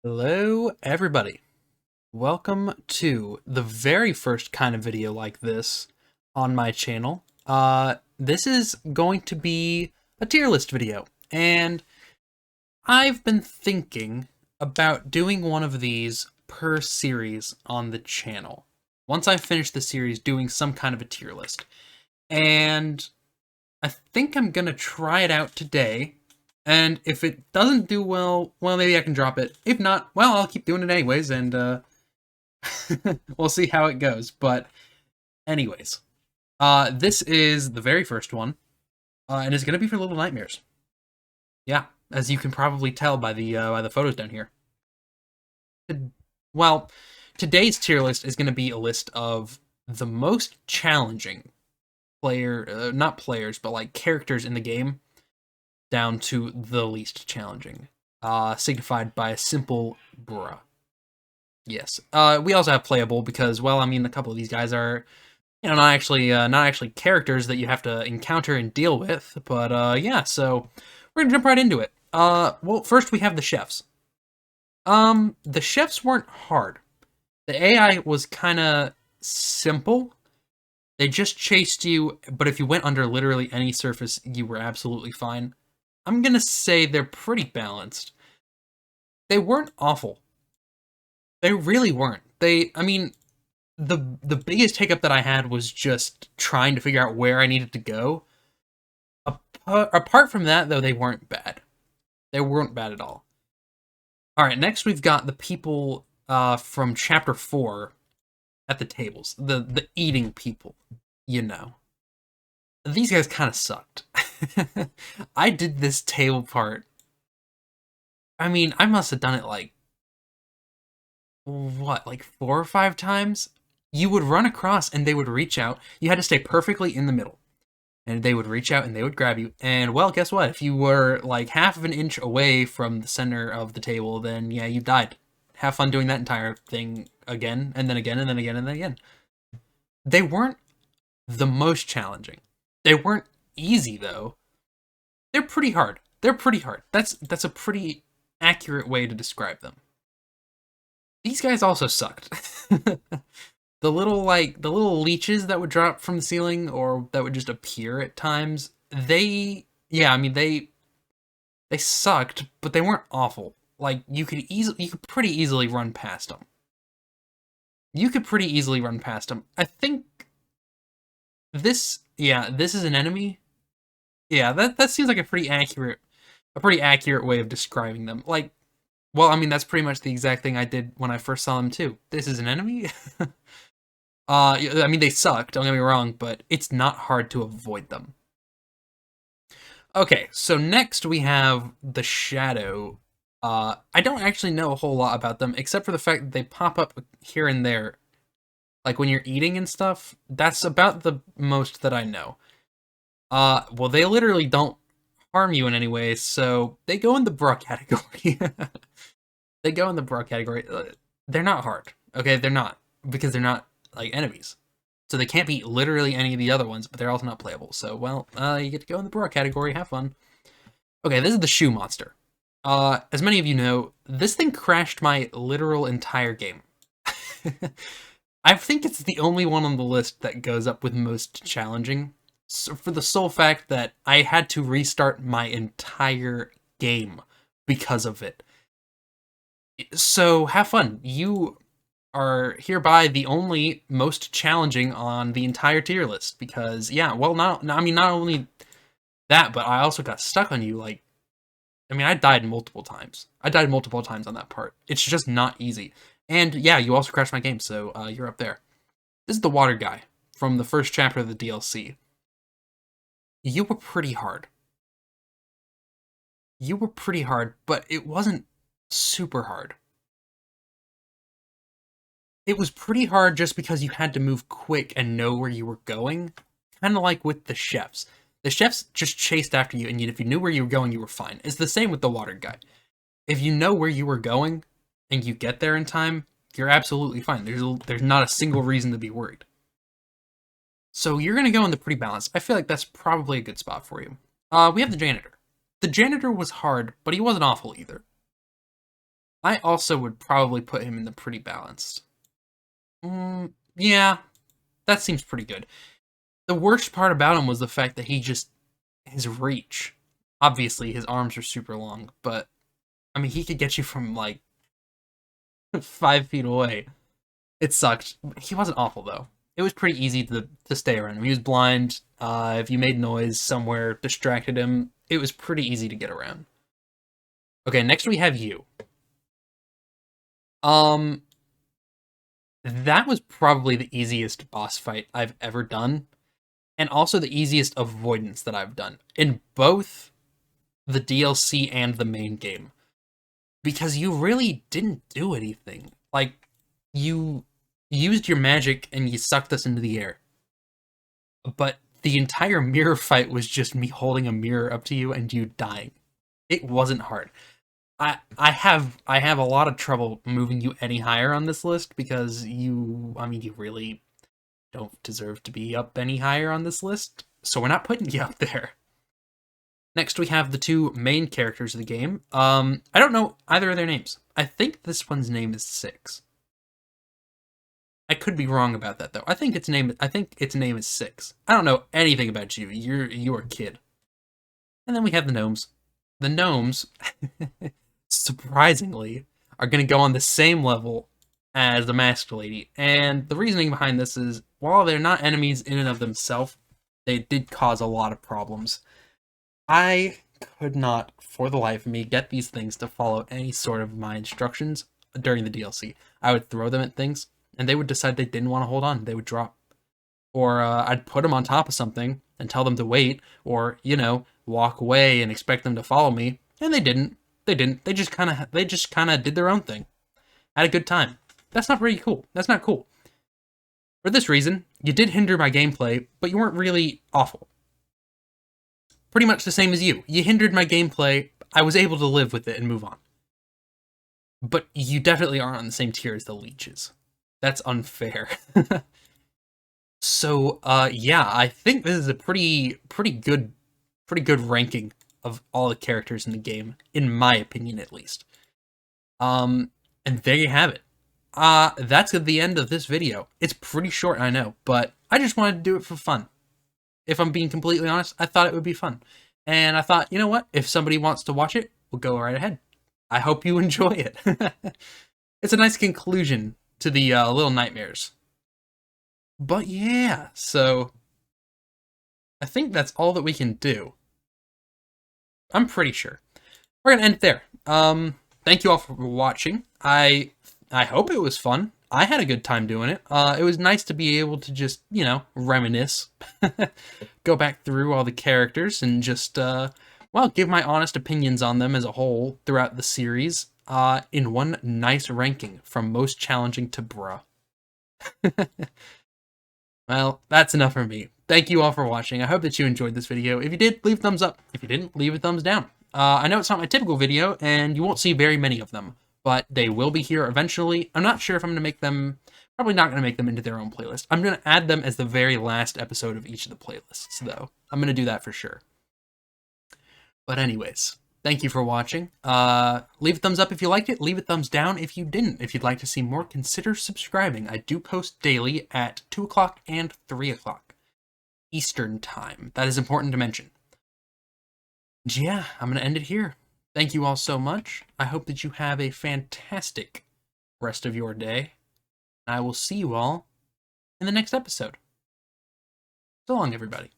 Hello, everybody. Welcome to the very first kind of video like this on my channel. This is going to be a tier list video, and I've been thinking about doing one of these per series on the channel. Once I finish the series, doing some kind of a tier list. And I think I'm gonna try it out today. And if it doesn't do well, maybe I can drop it. If not, well, I'll keep doing it anyways, and we'll see how it goes. But anyways, this is the very first one, and it's gonna be for Little Nightmares. Yeah, as you can probably tell by the photos down here. Well, today's tier list is gonna be a list of the most challenging not players, but like characters in the game, down to the least challenging, signified by a simple bruh. Yes. We also have playable because, well, I mean, a couple of these guys are, not actually characters that you have to encounter and deal with. But yeah, so we're gonna jump right into it. Well, first we have the chefs. The chefs weren't hard. The AI was kind of simple. They just chased you, but if you went under literally any surface, you were absolutely fine. I'm gonna say they're pretty balanced. They weren't awful. They really weren't. I mean, the biggest hiccup that I had was just trying to figure out where I needed to go. Apart from that, though, they weren't bad. They weren't bad at all. All right, next we've got the people from Chapter 4 at the tables. The eating people, you know. These guys kind of sucked. I did this table part. I mean, I must have done it like, what, like 4 or 5 times? You would run across and they would reach out. You had to stay perfectly in the middle. And they would reach out and they would grab you. And, well, guess what? If you were like half of an inch away from the center of the table, then yeah, you died. Have fun doing that entire thing again, and then again, and then again, and then again. They weren't the most challenging. They weren't easy, though. They're pretty hard. They're pretty hard. That's a pretty accurate way to describe them. These guys also sucked. The little leeches that would drop from the ceiling or that would just appear at times, I mean they sucked, but they weren't awful. Like you could pretty easily run past them. You could pretty easily run past them. I think this is an enemy. Yeah, that seems like a pretty accurate way of describing them. Like, well, I mean, that's pretty much the exact thing I did when I first saw them too. This is an enemy? I mean, they suck, don't get me wrong, but it's not hard to avoid them. Okay, so next we have the Shadow. I don't actually know a whole lot about them, except for the fact that they pop up here and there. Like when you're eating and stuff, that's about the most that I know. Well, they literally don't harm you in any way, so they go in the bruh category. They go in the bruh category. They're not hard, okay? They're not, because they're not, like, enemies. So they can't be literally any of the other ones, but they're also not playable. So, well, you get to go in the bruh category, have fun. Okay, this is the shoe monster. As many of you know, this thing crashed my literal entire game. I think it's the only one on the list that goes up with most challenging, so for the sole fact that I had to restart my entire game because of it. So have fun. You are hereby the only most challenging on the entire tier list because, yeah, well, I mean, not only that, but I also got stuck on you. Like, I mean, I died multiple times. I died multiple times on that part. It's just not easy. And yeah, you also crashed my game, so you're up there. This is the water guy from the first chapter of the DLC. You were pretty hard. You were pretty hard, but it wasn't super hard. It was pretty hard just because you had to move quick and know where you were going. Kind of like with the chefs. The chefs just chased after you, and if you knew where you were going, you were fine. It's the same with the water guy. If you know where you were going, and you get there in time, you're absolutely fine. There's not a single reason to be worried. So you're going to go in the pretty balanced. I feel like that's probably a good spot for you. We have the Janitor. The Janitor was hard, but he wasn't awful either. I also would probably put him in the pretty balanced. Yeah, that seems pretty good. The worst part about him was the fact that his reach. Obviously, his arms are super long, but I mean, he could get you from like 5 feet away. It sucked. He wasn't awful though. It was pretty easy to stay around him. He was blind. If you made noise somewhere, distracted him, it was pretty easy to get around. Okay, next we have you. Um, that was probably the easiest boss fight I've ever done, and also the easiest avoidance that I've done in both the DLC and the main game. Because you really didn't do anything. Like, you used your magic and you sucked us into the air. But the entire mirror fight was just me holding a mirror up to you and you dying. It wasn't hard. I have a lot of trouble moving you any higher on this list because you really don't deserve to be up any higher on this list. So we're not putting you up there. Next, we have the two main characters of the game. I don't know either of their names. I think this one's name is Six. I could be wrong about that though. I think its name is Six. I don't know anything about you. You're a kid. And then we have the gnomes. The gnomes, surprisingly, are going to go on the same level as the masked lady. And the reasoning behind this is, while they're not enemies in and of themselves, they did cause a lot of problems. I could not, for the life of me, get these things to follow any sort of my instructions during the DLC. I would throw them at things, and they would decide they didn't want to hold on. They would drop. Or I'd put them on top of something and tell them to wait, or, walk away and expect them to follow me, and they didn't. They didn't. They just kind of did their own thing. Had a good time. That's not very cool. That's not cool. For this reason, you did hinder my gameplay, but you weren't really awful. Pretty much the same as you. You hindered my gameplay. I was able to live with it and move on. But you definitely aren't on the same tier as the leeches. That's unfair. So, yeah, I think this is a pretty good ranking of all the characters in the game, in my opinion, at least. And there you have it. That's the end of this video. It's pretty short, I know, but I just wanted to do it for fun. If I'm being completely honest, I thought it would be fun. And I thought, you know what? If somebody wants to watch it, we'll go right ahead. I hope you enjoy it. It's a nice conclusion to the Little Nightmares. But yeah, so I think that's all that we can do. I'm pretty sure. We're going to end it there. Thank you all for watching. I hope it was fun. I had a good time doing it. It was nice to be able to just, reminisce. Go back through all the characters and just, give my honest opinions on them as a whole throughout the series in one nice ranking from most challenging to bruh. Well, that's enough for me. Thank you all for watching. I hope that you enjoyed this video. If you did, leave a thumbs up. If you didn't, leave a thumbs down. I know it's not my typical video, and you won't see very many of them, but they will be here eventually. I'm not sure if I'm going to make them, probably not going to make them into their own playlist. I'm going to add them as the very last episode of each of the playlists, though. I'm going to do that for sure. But anyways, thank you for watching. Leave a thumbs up if you liked it. Leave a thumbs down if you didn't. If you'd like to see more, consider subscribing. I do post daily at 2 o'clock and 3 o'clock Eastern Time. That is important to mention. And yeah, I'm going to end it here. Thank you all so much. I hope that you have a fantastic rest of your day. I will see you all in the next episode. So long, everybody.